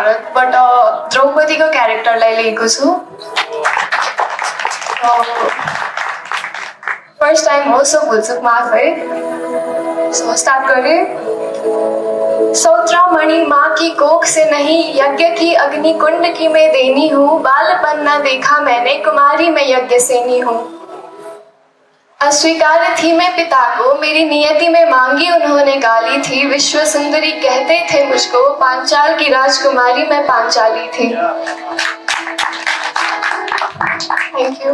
Mahabharat but द्रौपदीको क्यारेक्टरलाई लिएको छु। First time हो सो भुलचुक माफ है। सो स्टार्ट करें। सौत्रामणि माँ की कोख से नहीं, यज्ञ की अग्नि कुंड की मैं देनी हूँ। बालपन न देखा मैंने, कुमारी में यज्ञ सेनी हूँ। अस्वीकार थी मैं पिता को, मेरी नियति में मांगी उन्होंने गाली थी। विश्व सुंदरी कहते थे मुझको, पांचाल की राजकुमारी मैं पांचाली थी। Thank you.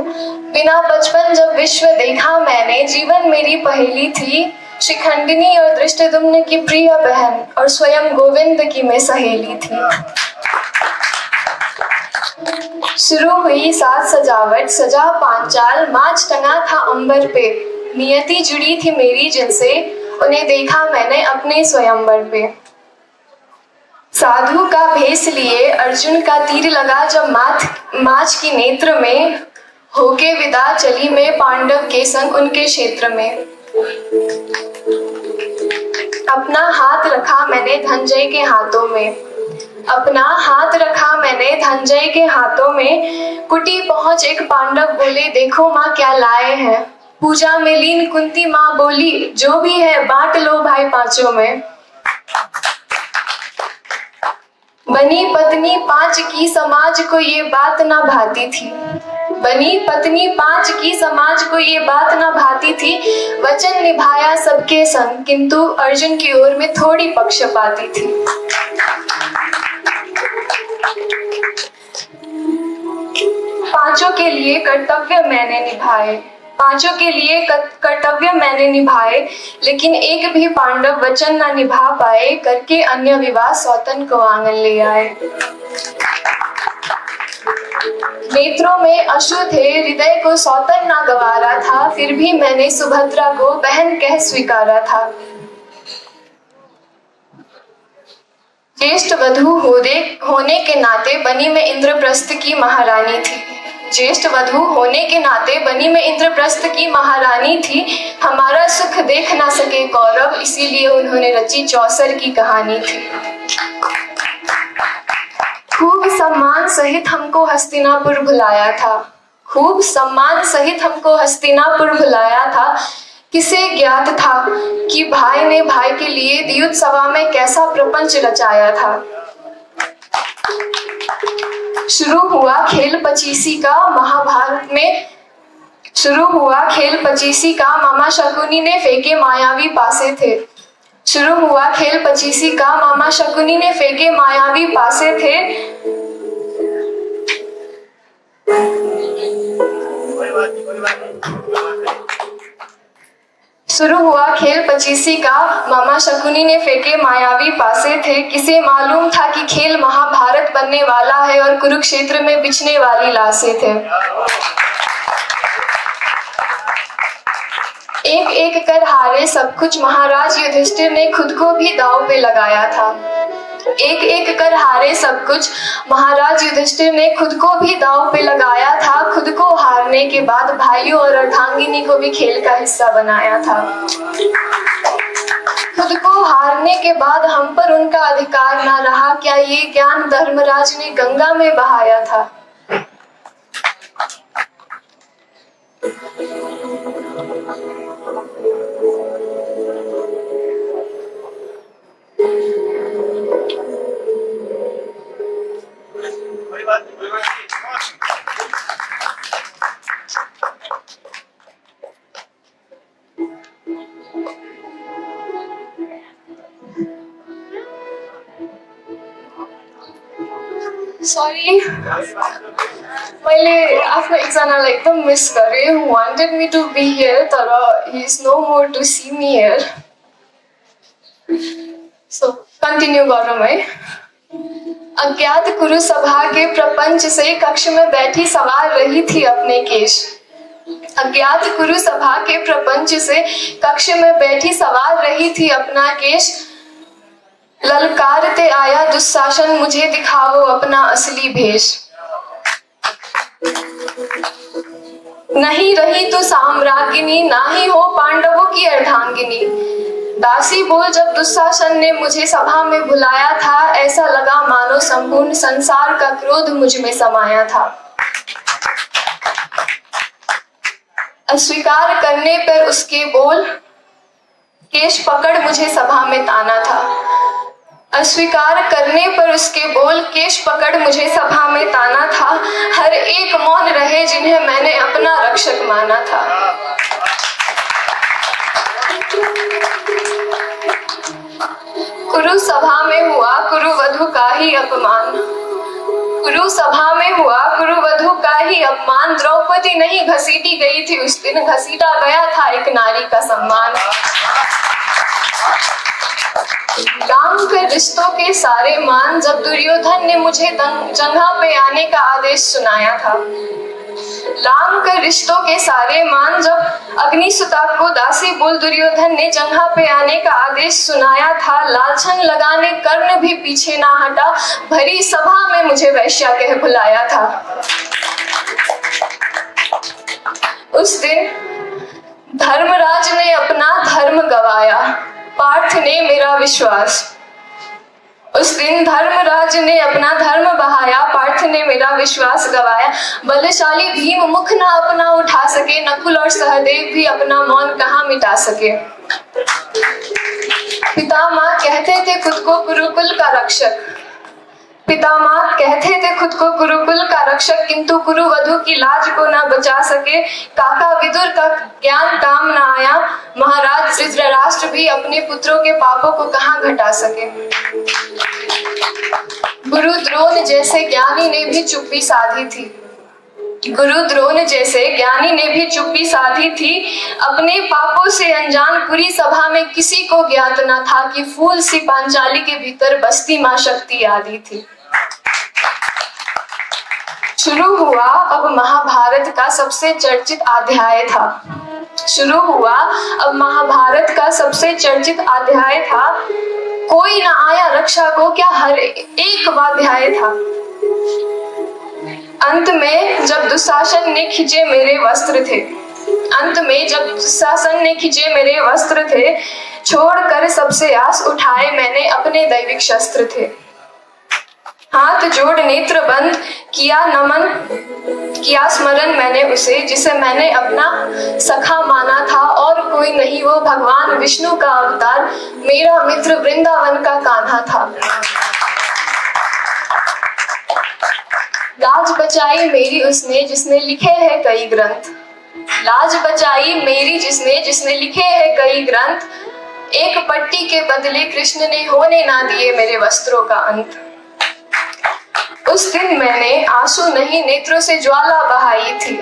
बिना बचपन जब विश्व देखा मैंने, जीवन मेरी पहेली थी। शिखंडिनी और दृष्टद्युम्न की प्रिय बहन और स्वयं गोविंद की मैं सहेली थी। शुरू हुई साज सजावट, सजा पांचाल, माच टंगा था अंबर पे। नियति जुड़ी थी मेरी जिनसे, उन्हें देखा मैंने अपने स्वयंवर पे। साधु का भेष लिए अर्जुन का तीर लगा जब माच की नेत्र में, होके विदा चली मैं पांडव के संग उनके क्षेत्र में। अपना हाथ रखा मैंने धनंजय के हाथों में, अपना हाथ रखा मैंने धनंजय के हाथों में। कुटी पहुंच एक पांडव बोले, देखो माँ क्या लाए हैं। पूजा में लीन कुंती माँ बोली, जो भी है बांट लो भाई पांचों में। बनी पत्नी 5 की समाज को ये बात ना भाती थी। बनी पत्नी 5 की समाज को ये बात ना भाती थी। वचन निभाया सबके संग, किंतु अर्जुन की ओर में थोड़ी पक्षपाती थी। पांचों के लिए कर्तव्य मैंने निभाए, पांचों के लिए कर्तव्य मैंने निभाए। लेकिन एक भी पांडव वचन न निभा पाए, करके अन्य विवाह सौतन को आंगन ले आए। नेत्रों में अश्रु थे, हृदय को सौतन ना गवारा था। फिर भी मैंने सुभद्रा को बहन कह स्वीकारा था। ज्येष्ठ वधू होने के नाते बनी मैं इंद्रप्रस्थ की महारानी थी। ज्येष्ठ वधू होने के नाते बनी मैं इंद्रप्रस्थ की महारानी थी। हमारा सुख देख ना सके कौरव, इसीलिए उन्होंने रची चौसर की कहानी थी। खूब सम्मान सहित हमको हस्तिनापुर बुलाया था, खूब सम्मान सहित हमको हस्तिनापुर बुलाया था। किसे ज्ञात था कि भाई ने भाई के लिए द्युत सभा में कैसा प्रपंच रचाया था। शुरू हुआ खेल 25 का महाभारत में, शुरू हुआ खेल 25 का मामा शकुनी ने फेंके मायावी पासे थे। शुरू हुआ खेल 25 का मामा शकुनी ने फेंके मायावी पासे थे। शुरू हुआ खेल 25 का मामा शकुनी ने फेंके मायावी पासे थे। किसे मालूम था कि खेल महाभारत बनने वाला है और कुरुक्षेत्र में बिछने वाली लाशें थे। एक एक कर हारे सब कुछ महाराज युधिष्ठिर ने खुद को भी दांव पे लगाया था। एक एक कर हारे सब कुछ महाराज युधिष्ठिर ने खुद को भी दांव पे लगाया था। खुद को हारने के बाद भाइयों और अर्धांगिनी को भी खेल का हिस्सा बनाया था। खुद को हारने के बाद हम पर उनका अधिकार ना रहा, क्या ये ज्ञान धर्मराज ने गंगा में बहाया था। सॉरी, मैले आफ्नो एकजनालाई एकदम मिस गरेँ, who wanted me to be here, तर he is no more to see me here. So continue गरौँ है। अज्ञात कुरु सभा के प्रपंच से कक्ष में बैठी सवार रही थी अपने केश। अज्ञात कुरु सभा के प्रपंच से कक्ष में बैठी सवार रही थी अपना केश। ललकारते आया दुशासन, मुझे दिखाओ अपना असली भेष। नहीं रही तो साम्राज्ञिनी, ना ही हो पांडवों की अर्धांगिनी। दासी बोल जब दुशासन ने मुझे सभा में बुलाया था, ऐसा लगा मानो संपूर्ण संसार का क्रोध मुझ में समाया था। अस्वीकार करने पर उसके बोल, केश पकड़ मुझे सभा में ताना था। अस्वीकार करने पर उसके बोल, केश पकड़ मुझे सभा में ताना था। हर एक मौन रहे जिन्हें मैंने अपना रक्षक माना था। कुरु सभा में हुआ कुरु वधु का ही अपमान। कुरु सभा में हुआ कुरु वधु का ही अपमान। द्रौपदी नहीं घसीटी गई थी उस दिन, घसीटा गया था एक नारी का सम्मान। लांग कर रिश्तों के सारे मान, जब दुर्योधन ने मुझे जंघा पे आने का आदेश सुनाया था। लांग कर रिश्तों के सारे मान, जब अग्निसुता को दासी बोल दुर्योधन ने जंघा पे आने का आदेश सुनाया था। लालछन लगाने कर्ण भी पीछे ना हटा, भरी सभा में मुझे वैश्या कह बुलाया था। उस दिन धर्मराज ने अपना धर्म गवाया, पार्थ ने मेरा विश्वास। उस दिन धर्मराज ने अपना धर्म बहाया, पार्थ ने मेरा विश्वास गवाया। बलशाली भीम मुख ना अपना उठा सके, नकुल और सहदेव भी अपना मौन कहाँ मिटा सके। पितामह कहते थे खुद को गुरुकुल का रक्षक, पितामह कहते थे खुद को गुरुकुल का रक्षक, किंतु कुरु वधु की लाज को ना बचा सके। काका विदुर का ज्ञान काम ना आया, महाराज धृतराष्ट्र भी अपने पुत्रों के पापों को कहाँ घटा सके। गुरु द्रोण जैसे ज्ञानी ने भी चुप्पी साधी थी, गुरु द्रोण जैसे ज्ञानी ने भी चुप्पी साधी थी। अपने पापों से अनजान पूरी सभा में किसी को ज्ञात न था कि फूल सी पांचाली के भीतर बसती मां शक्ति आदि थी। शुरू हुआ अब महाभारत का सबसे चर्चित अध्याय था। शुरू हुआ अब महाभारत का सबसे चर्चित अध्याय था। कोई ना आया रक्षा को, क्या हर एक वाध्याय था। अंत में जब दुशासन ने खींचे मेरे वस्त्र थे, अंत में जब दुशासन ने खींचे मेरे वस्त्र थे, छोड़कर सबसे आस उठाए मैंने अपने दैविक शस्त्र थे। हाथ जोड़ नेत्र बंद किया नमन, किया स्मरण मैंने उसे जिसे मैंने अपना सखा माना था। और कोई नहीं वो भगवान विष्णु का अवतार, मेरा मित्र वृंदावन का कान्हा था। लाज बचाई मेरी उसने जिसने लिखे हैं कई ग्रंथ, लाज बचाई मेरी जिसने लिखे हैं कई ग्रंथ। एक पट्टी के बदले कृष्ण ने होने ना दिए मेरे वस्त्रों का अंत। उस दिन मैंने आंसू नहीं नेत्रों से ज्वाला बहाई थी,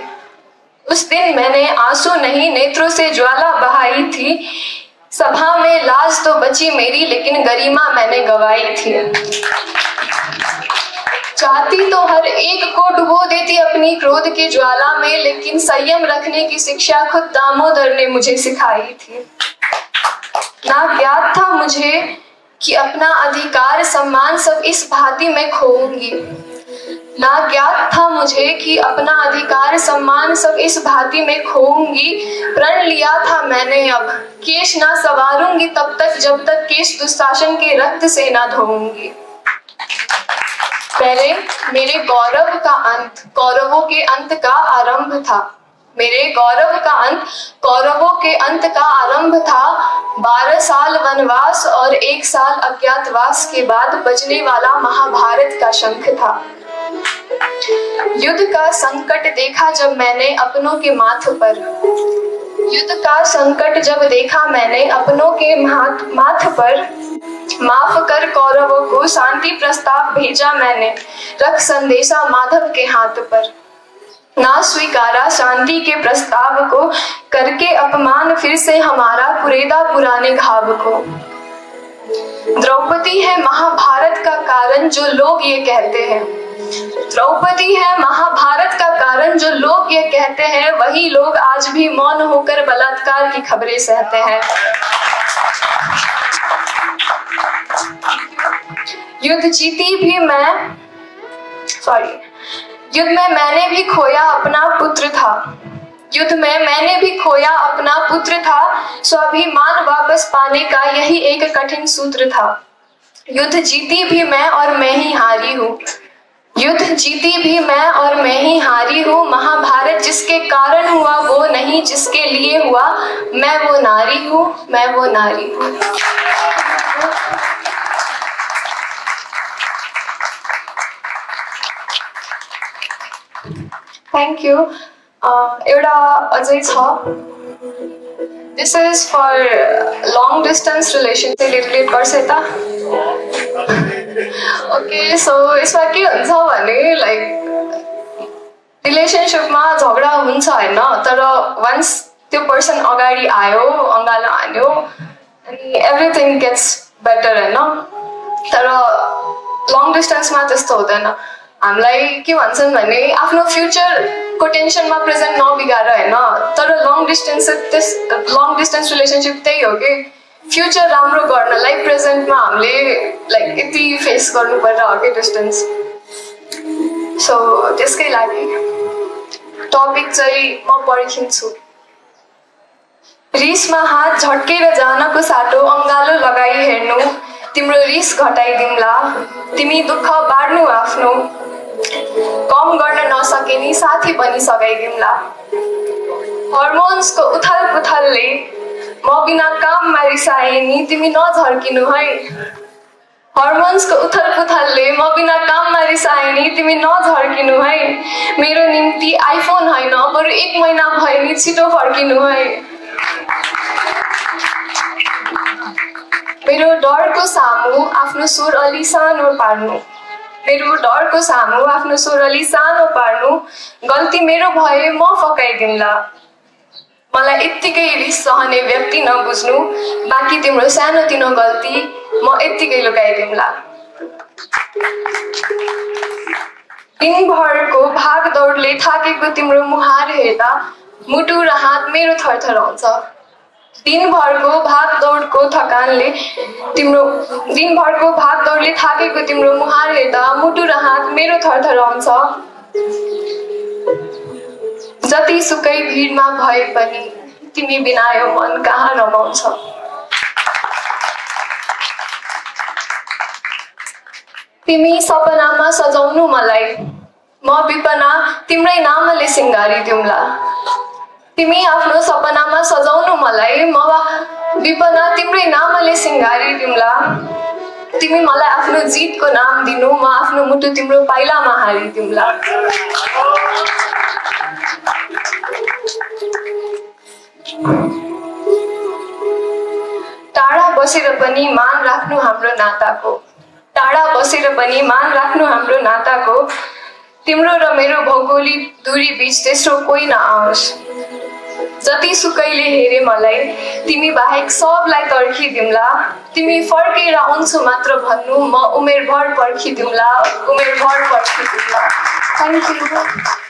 उस दिन मैंने आंसू नहीं नेत्रों से ज्वाला बहाई थी। सभा में लाज तो बची मेरी, लेकिन गरिमा मैंने गवाई थी। चाहती तो हर एक को डुबो देती अपनी क्रोध की ज्वाला में, लेकिन संयम रखने की शिक्षा खुद दामोदर ने मुझे सिखाई थी। ना ज्ञात था मुझे कि अपना अधिकार सम्मान सब इस भांति में खोऊंगी, ना ज्ञात था मुझे कि अपना अधिकार सम्मान सब इस भांति में खोऊंगी। प्रण लिया था मैंने अब केश ना सवारूंगी तब तक जब तक केश दुशासन के रक्त से ना धोऊंगी। पहले मेरे गौरव का अंत कौरवों के अंत का आरंभ था, मेरे गौरव का अंत कौरवों के अंत का आरंभ था। 12 साल वनवास और 1 साल अज्ञातवास के बाद बजने वाला महाभारत का शंख था। युद्ध का संकट देखा जब मैंने अपनों के माथ पर, युद्ध का संकट जब देखा मैंने अपनों के माथ पर। माफ कर कौरवों को शांति प्रस्ताव भेजा मैंने, रख संदेशा माधव के हाथ पर। ना स्वीकारा शांति के प्रस्ताव को, करके अपमान फिर से हमारा कुरेदा पुराने घाव को। द्रौपदी है महाभारत का कारण जो लोग ये कहते हैं, द्रौपदी है महाभारत का कारण जो लोग ये कहते हैं। वही लोग आज भी मौन होकर बलात्कार की खबरें सहते हैं। युद्ध जीती भी मैं, युद्ध में मैंने भी खोया अपना पुत्र था, युद्ध में मैंने भी खोया अपना पुत्र था, स्वाभिमान वापस पाने का यही एक कठिन सूत्र था। युद्ध जीती भी मैं और मैं ही हारी हूँ, युद्ध जीती भी मैं और मैं ही हारी हूँ। महाभारत जिसके कारण हुआ वो नहीं जिसके लिए हुआ, मैं वो नारी हूँ, मैं वो नारी हूँ। Thank you. एउटा अझै छ, this is for long distance relation चाहिँ रिलेट गर्छ यता। ओके, सो यसमा के हुन्छ भने लाइक रिलेसनसिपमा झगडा हुन्छ होइन, तर वन्स त्यो पर्सन अगाडि आयो, अँगालो हान्यो अनि एभ्रिथिङ गेट्स बेटर होइन। तर लङ डिस्टेन्समा त्यस्तो हुँदैन। हामीलाई के भन्छन् भने आफ्नो फ्युचरको टेन्सनमा प्रेजेन्ट नबिगार होइन, तर लङ डिस्टेन्स रिलेसनसिप त्यही हो कि फ्युचर राम्रो गर्नलाई प्रेजेन्टमा हामीले लाइक यति फेस गर्नु पर्छ हो कि डिस्टेन्स। सो त्यसकै लागि टपिक चाहिँ म पर्खिन्छु। रिसमा हात झट्केर जानको साटो अँगालो लगाई हेर्नु, तिम्रो रिस घटाइदिउँला, तिमी दुःख बाड्नु आफ्नो, कम गर्न नसके नि साथी पनि सघाइदिउँला। हर्मोन्सको उथल पुथलले म बिना काममा रिसाए नि तिमी नझर्किनु है, हर्मोन्सको उथल पुथलले म बिना काममा रिसाए नि तिमी नझर्किनु है। मेरो निम्ति आइफोन होइन बरु 1 महिना भयो नि छिटो फर्किनु है। मेरो डरको सामु आफ्नो स्वर अलि सानो पार्नु, मेरो डरको सामु आफ्नो स्वर अलि सानो पार्नु, गल्ती मेरो भए म फकाइदिउँला। मलाई यत्तिकै रिस सहने व्यक्ति नबुझ्नु, बाँकी तिम्रो सानोतिनो गल्ती म यत्तिकै लुकाइदिउँला। दिनभरको भाग दौडले थाकेको तिम्रो मुहार हेर्दा मुटु र हात मेरो थरथराउँछ। दिनभरको भाग दौडको थकानले थाकेको तिम्रो मुहार हेर्दा मुटु र हात मेरो थरथराउँछ। जति सुकै भिडमा भए पनि तिमी बिना यो मन कहाँ रमाउँछ। तिमी सपनामा सजाउनु मलाई, म विपना तिम्रै नामले सिंगारिदिउँला। तिमी आफ्नो सपनामा सजाउनु मलाई, म विपना तिम्रै नामले सिंगारिदिउँला। तिमी मलाई आफ्नो जितको नाम दिनु, म आफ्नो मुटु तिम्रो पाइलामा हारिदिउँला। टाढा बसेर पनि मान राख्नु हाम्रो नाताको, टाढा बसेर पनि मान राख्नु हाम्रो नाताको, तिम्रो र मेरो भौगोलिक दूरी बीच तेस्रो कोही नआओस्। जति सुकैले हेरे मलाई तिमी बाहेक सबलाई तर्खिदिउँला। तिमी फर्केर आउँछु मात्र भन्नु, म उमेरभर पर्खिदिउँला, उमेरभर पर्खिदिउँला। Thank you.